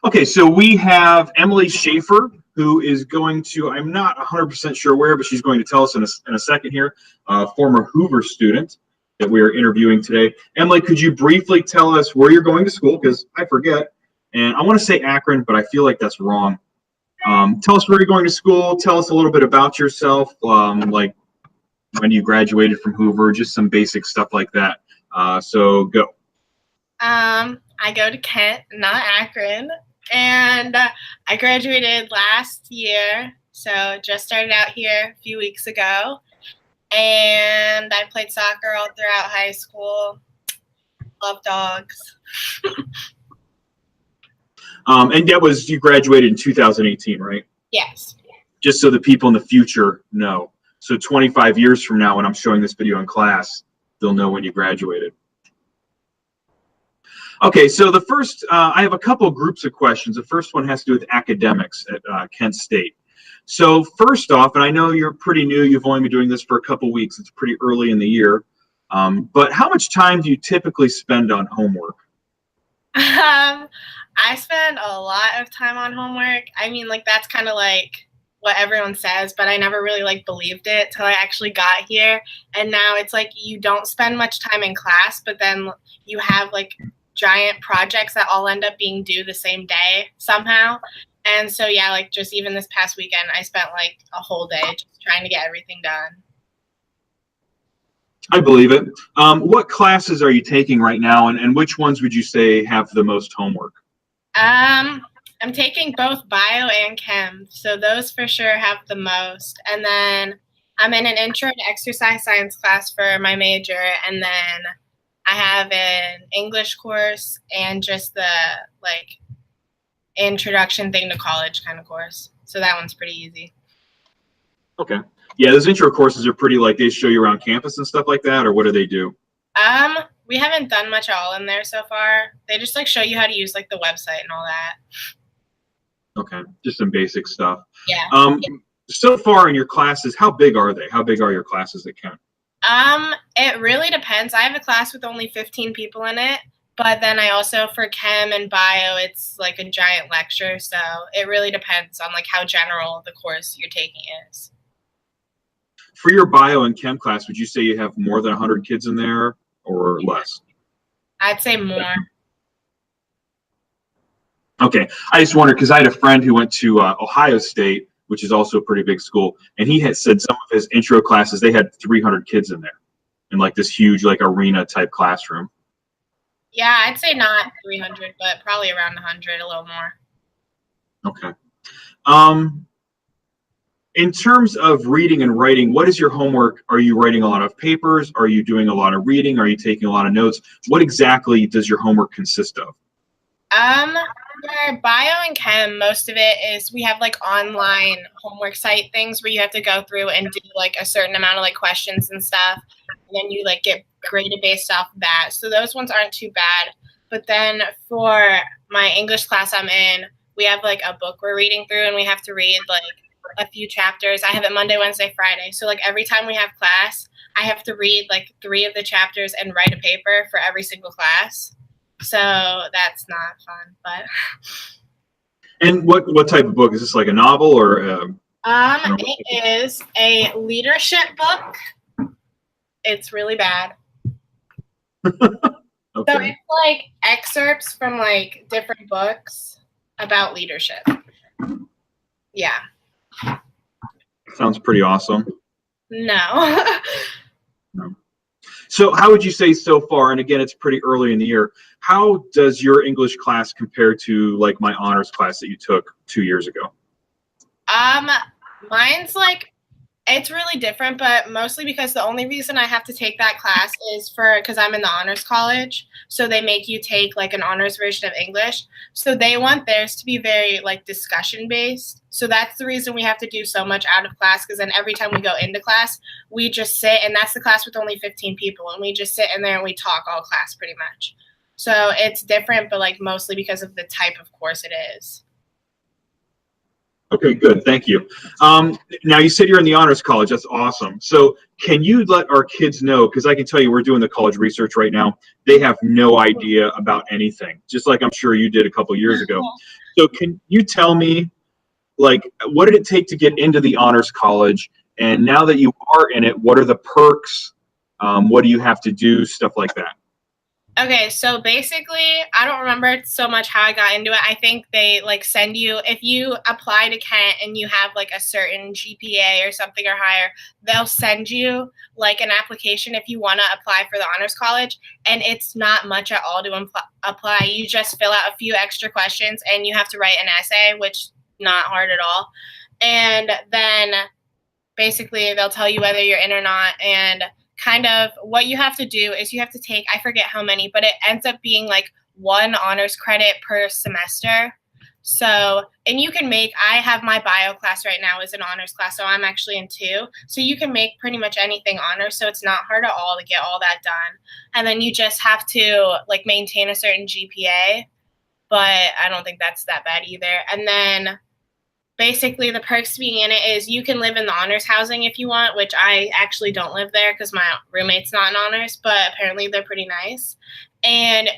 Okay, so we have Emily Schaefer, who is going to, I'm not 100% sure where, but she's going to tell us in a second here, former Hoover student that we are interviewing today. Emily, could you briefly tell us where you're going to school? Because I forget, and I want to say Akron, but I feel like that's wrong. Tell us where you're going to school. Tell us a little bit about yourself, like when you graduated from Hoover, just some basic stuff like that. So go. I go to Kent, not Akron, and I graduated last year, so just started out here a few weeks ago, and I played soccer all throughout high school. Love dogs. And that was, you graduated in 2018, right? Yes. Just so the people in the future know. So 25 years from now, when I'm showing this video in class, they'll know when you graduated. Okay, so the first, I have a couple groups of questions. The first one has to do with academics at Kent State. So first off, and I know you're pretty new, you've only been doing this for a couple weeks, it's pretty early in the year, but how much time do you typically spend on homework? I spend a lot of time on homework. I mean, like, that's kind of like what everyone says, but I never really like believed it till I actually got here. And now it's like you don't spend much time in class, but then you have like giant projects that all end up being due the same day somehow. And so, yeah, like just even this past weekend, I spent like a whole day just trying to get everything done. I believe it. What classes are you taking right now, and which ones would you say have the most homework? I'm taking both bio and chem, so those for sure have the most. And then I'm in an intro to exercise science class for my major, and then I have an English course and just the like introduction thing to college kind of course. So that one's pretty easy. Okay. Yeah, those intro courses are pretty, like, they show you around campus and stuff like that, or what do they do? We haven't done much at all in there so far. They just like show you how to use like the website and all that. Okay, just some basic stuff. Yeah. So far in your classes, how big are they? How big are your classes at Kent? It really depends. I have a class with only 15 people in it, but then I also, for chem and bio, it's like a giant lecture. So it really depends on like how general the course you're taking is. For your bio and chem class, would you say you have more than 100 kids in there or less? I'd say more. Okay, I just wondered because I had a friend who went to Ohio State, which is also a pretty big school, and he had said some of his intro classes, they had 300 kids in there in like this huge like arena type classroom. Yeah, I'd say not 300, but probably around 100, a little more. Okay. In terms of reading and writing, what is your homework? Are you writing a lot of papers? Are you doing a lot of reading? Are you taking a lot of notes? What exactly does your homework consist of? For bio and chem, most of it is we have like online homework site things where you have to go through and do like a certain amount of like questions and stuff. And then you like get graded based off of that. So those ones aren't too bad. But then for my English class I'm in, we have like a book we're reading through and we have to read like a few chapters. I have it Monday, Wednesday, Friday. So like every time we have class, I have to read like 3 of the chapters and write a paper for every single class. So that's not fun, but. And what type of book is this? Like a novel or? It is a leadership book. It's really bad. Okay. So it's like excerpts from like different books about leadership. Yeah. Sounds pretty awesome. No. No. So how would you say so far, and again, it's pretty early in the year, how does your English class compare to like my honors class that you took 2 years ago? Mine's like, it's really different, but mostly because the only reason I have to take that class is because I'm in the honors college. So they make you take like an honors version of English. So they want theirs to be very like discussion based. So that's the reason we have to do so much out of class, because then every time we go into class, we just sit, and that's the class with only 15 people. And we just sit in there and we talk all class pretty much. So it's different, but like mostly because of the type of course it is. Okay, good. Thank you. Now, you said you're in the honors college. That's awesome. So can you let our kids know, because I can tell you we're doing the college research right now. They have no idea about anything, just like I'm sure you did a couple years ago. So can you tell me, like, what did it take to get into the honors college? And now that you are in it, what are the perks? What do you have to do? Stuff like that. Okay, so basically, I don't remember so much how I got into it. I think they like send you, if you apply to Kent and you have like a certain GPA or something or higher, they'll send you like an application if you want to apply for the honors college. And it's not much at all to apply. You just fill out a few extra questions and you have to write an essay, which not hard at all. And then basically they'll tell you whether you're in or not. And kind of what you have to do is you have to take, I forget how many, but it ends up being like one honors credit per semester. So, and you can make, I have my bio class right now is an honors class, so I'm actually in 2. So you can make pretty much anything honors, so it's not hard at all to get all that done. And then you just have to like maintain a certain GPA, but I don't think that's that bad either. And then basically the perks being in it is you can live in the honors housing if you want, which I actually don't live there because my roommate's not in honors, but apparently they're pretty nice. And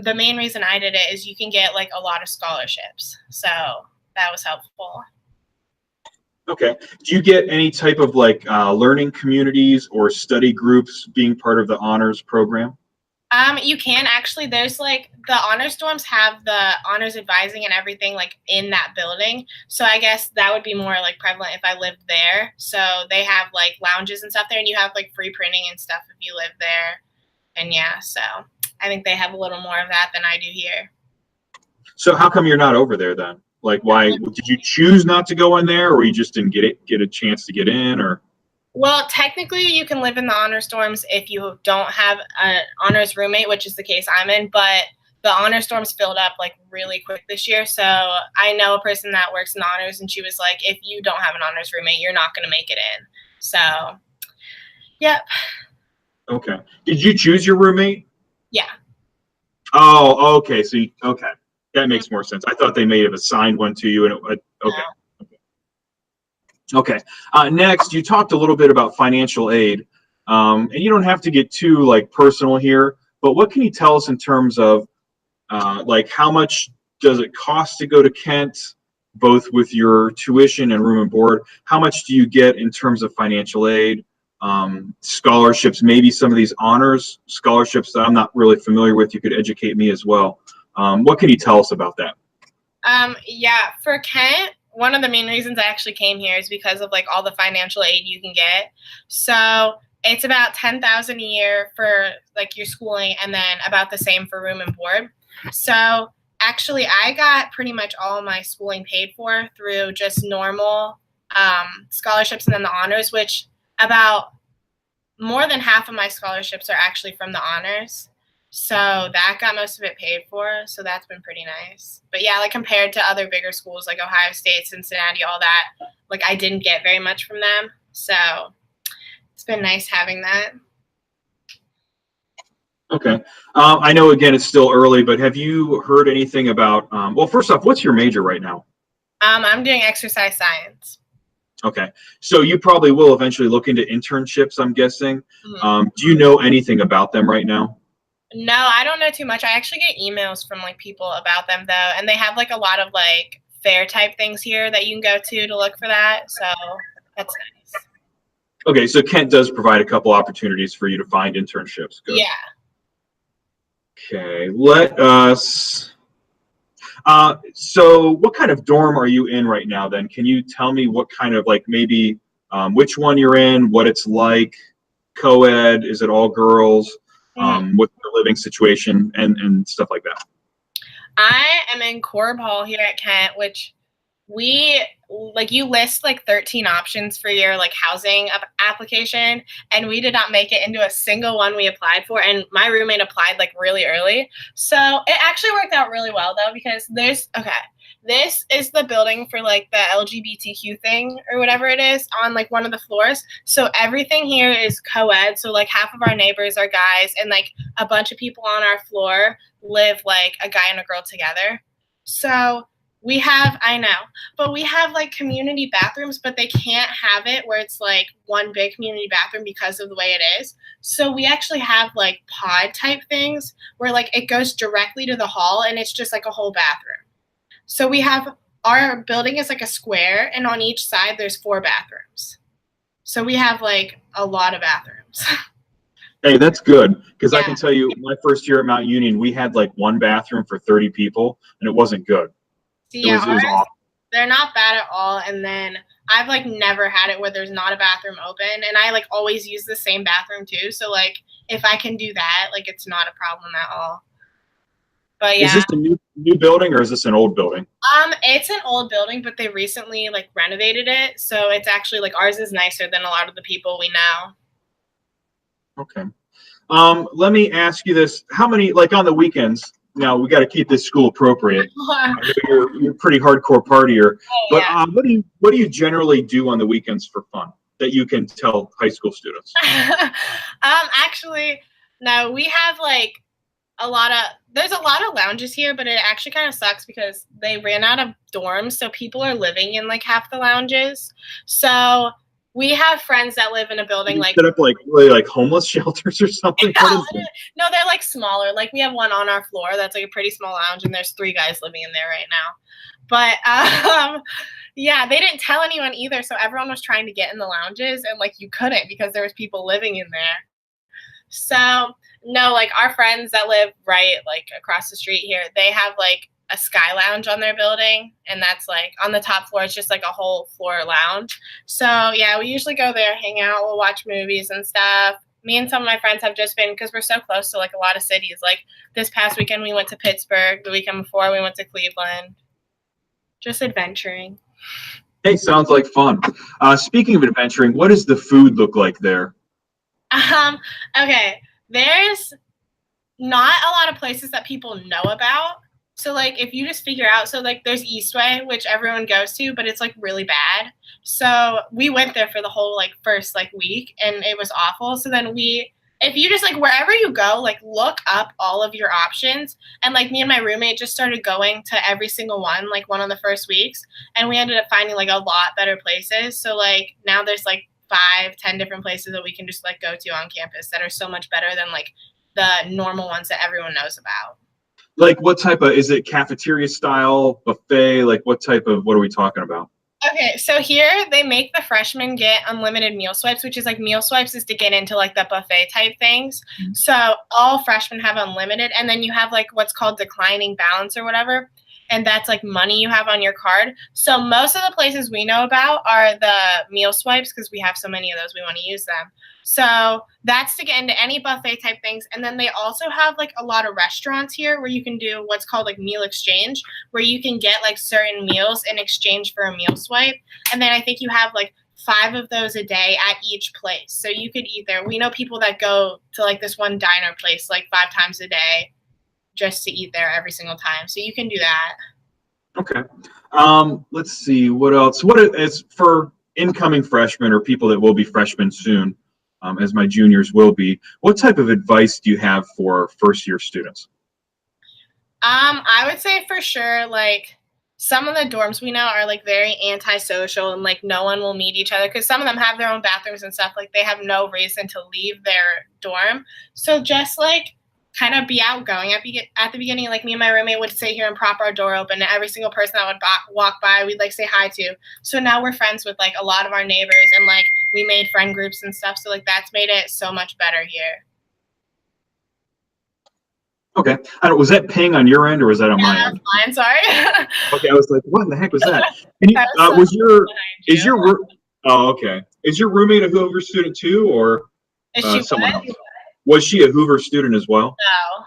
the main reason I did it is you can get like a lot of scholarships. So that was helpful. Okay. Do you get any type of like learning communities or study groups being part of the honors program? You can actually, there's like the honors dorms have the honors advising and everything like in that building. So I guess that would be more like prevalent if I lived there. So they have like lounges and stuff there, and you have like free printing and stuff if you live there. And yeah, so I think they have a little more of that than I do here. So how come you're not over there then? Like, why did you choose not to go in there, or you just didn't get a chance to get in, or? Well, technically, you can live in the honors dorms if you don't have an honors roommate, which is the case I'm in. But the honors dorms filled up like really quick this year. So I know a person that works in honors, and she was like, if you don't have an honors roommate, you're not going to make it in. So, yep. Okay. Did you choose your roommate? Yeah. Oh, okay. So, okay. That makes more sense. I thought they may have assigned one to you, and okay. No. Okay. Next, you talked a little bit about financial aid, and you don't have to get too like personal here, but what can you tell us in terms of like how much does it cost to go to Kent, both with your tuition and room and board? How much do you get in terms of financial aid, scholarships, maybe some of these honors scholarships that I'm not really familiar with? You could educate me as well. What can you tell us about that? Yeah, for Kent, one of the main reasons I actually came here is because of like all the financial aid you can get. So it's about $10,000 a year for like your schooling, and then about the same for room and board. So actually, I got pretty much all of my schooling paid for through just normal scholarships and then the honors, which about more than half of my scholarships are actually from the honors. So that got most of it paid for. So that's been pretty nice. But yeah, like compared to other bigger schools like Ohio State, Cincinnati, all that, like I didn't get very much from them. So it's been nice having that. Okay. I know, again, it's still early, but have you heard anything about, well, first off, what's your major right now? I'm doing exercise science. Okay. So you probably will eventually look into internships, I'm guessing. Mm-hmm. Do you know anything about them right now? No, I don't know too much. I actually get emails from like people about them though, and they have like a lot of like fair type things here that you can go to look for that. So that's nice. Okay, so Kent does provide a couple opportunities for you to find internships. Good. Yeah. Okay, let us. So what kind of dorm are you in right now then? Can you tell me what kind of like maybe which one you're in, what it's like, co-ed, is it all girls? What's the living situation and stuff like that? I am in Corb Hall here at Kent, which we like you list like 13 options for your like housing application, and we did not make it into a single one we applied for, and my roommate applied like really early, so it actually worked out really well though, because this is the building for like the LGBTQ thing or whatever it is on like one of the floors. So everything here is co-ed. So like half of our neighbors are guys, and like a bunch of people on our floor live like a guy and a girl together. So we have like community bathrooms, but they can't have it where it's like one big community bathroom because of the way it is. So we actually have like pod type things where like it goes directly to the hall, and it's just like a whole bathroom. So our building is like a square, and on each side there's 4 bathrooms. So we have like a lot of bathrooms. Hey, that's good because I Yeah. can tell you, my first year at Mount Union, we had like one bathroom for 30 people, and it wasn't good. So It yeah, was awful. they're not bad at all. And then I've like never had it where there's not a bathroom open, and I like always use the same bathroom too. So like if I can do that, like it's not a problem at all. But Is yeah, this a new building or is this an old building? it's an old building, but they recently like renovated it, so it's actually like ours is nicer than a lot of the people we know. Okay. Let me ask you this: how many, like on the weekends? Now we got to keep this school appropriate. I know you're a pretty hardcore partier, Oh but yeah. what do you generally do on the weekends for fun that you can tell high school students? Actually, no, we have like there's a lot of lounges here, but it actually kind of sucks because they ran out of dorms, so people are living in like half the lounges. So we have friends that live in a building You like set up like really like homeless shelters or something? What is it? no, they're like smaller. Like we have one on our floor that's like a pretty small lounge, and there's 3 guys living in there right now. But yeah, they didn't tell anyone either, so everyone was trying to get in the lounges, and like you couldn't because there was people living in there. So no, like our friends that live right like across the street here, they have like a sky lounge on their building, and that's like on the top floor. It's just like a whole floor lounge. So yeah, we usually go there, hang out, we'll watch movies and stuff. Me and some of my friends have just been, because we're so close to like a lot of cities. Like this past weekend we went to Pittsburgh. The weekend before we went to Cleveland. Just adventuring. Hey, sounds like fun. Speaking of adventuring, what does the food look like there? Um, okay. There's not a lot of places that people know about. So like if you just figure out, so like there's Eastway, which everyone goes to, but it's like really bad. So we went there for the whole like first like week, and it was awful. So then if you just like wherever you go, like look up all of your options. And like me and my roommate just started going to every single one of the first weeks, and we ended up finding like a lot better places. So like now there's like 5, 10 different places that we can just like go to on campus that are so much better than like the normal ones that everyone knows about. Like what type of, is it cafeteria style, buffet? Like what are we talking about? Okay, so here they make the freshmen get unlimited meal swipes, which is like meal swipes is to get into like the buffet type things. So all freshmen have unlimited, and then you have like what's called declining balance or whatever, and that's like money you have on your card. So most of the places we know about are the meal swipes because we have so many of those, we want to use them. So that's to get into any buffet type things. And then they also have like a lot of restaurants here where you can do what's called like meal exchange, where you can get like certain meals in exchange for a meal swipe. And then I think you have like 5 of those a day at each place. So you could we know people that go to like this one diner place like 5 times a day just to eat there every single time. So you can do that. Okay. Let's see what else. What is for incoming freshmen or people that will be freshmen soon, as my juniors will be? What type of advice do you have for first year students? I would say for sure, like some of the dorms we know are like very antisocial, and like no one will meet each other because some of them have their own bathrooms and stuff. Like they have no reason to leave their dorm. So just like kind of be outgoing at the beginning. Like me and my roommate would sit here and prop our door open, and every single person that would walk by, we'd like say hi to. So now we're friends with like a lot of our neighbors, and like we made friend groups and stuff. So like that's made it so much better here. Okay. Was that ping on your end or was that on my end? Mine, sorry. Okay, I was like, what in the heck was that? Can you, oh, okay. Is your roommate a Hoover student too, or Is she someone else? Was she a Hoover student as well? No.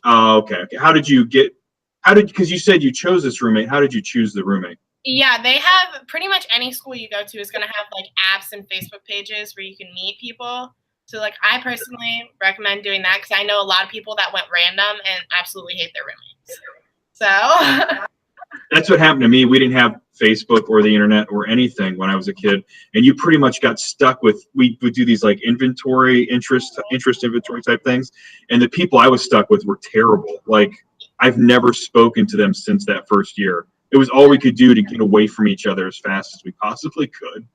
Oh, okay. Because you said you chose this roommate. How did you choose the roommate? Yeah, they have pretty much any school you go to is going to have like apps and Facebook pages where you can meet people. So like I personally recommend doing that because I know a lot of people that went random and absolutely hate their roommates. So that's what happened to me. We didn't have Facebook or the internet or anything when I was a kid, and you pretty much got stuck with. We would do these like interest inventory type things, and the people I was stuck with were terrible. Like I've never spoken to them since that first year. It was all we could do to get away from each other as fast as we possibly could.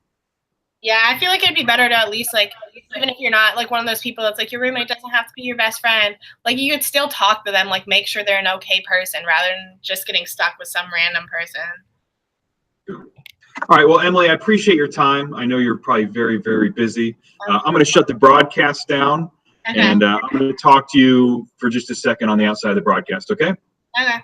Yeah, I feel like it'd be better to at least like, even if you're not like one of those people that's like your roommate doesn't have to be your best friend, like you could still talk to them, like make sure they're an okay person rather than just getting stuck with some random person. All right. Well, Emily, I appreciate your time. I know you're probably very, very busy. I'm going to shut the broadcast down, Okay. and I'm going to talk to you for just a second on the outside of the broadcast. Okay? Okay.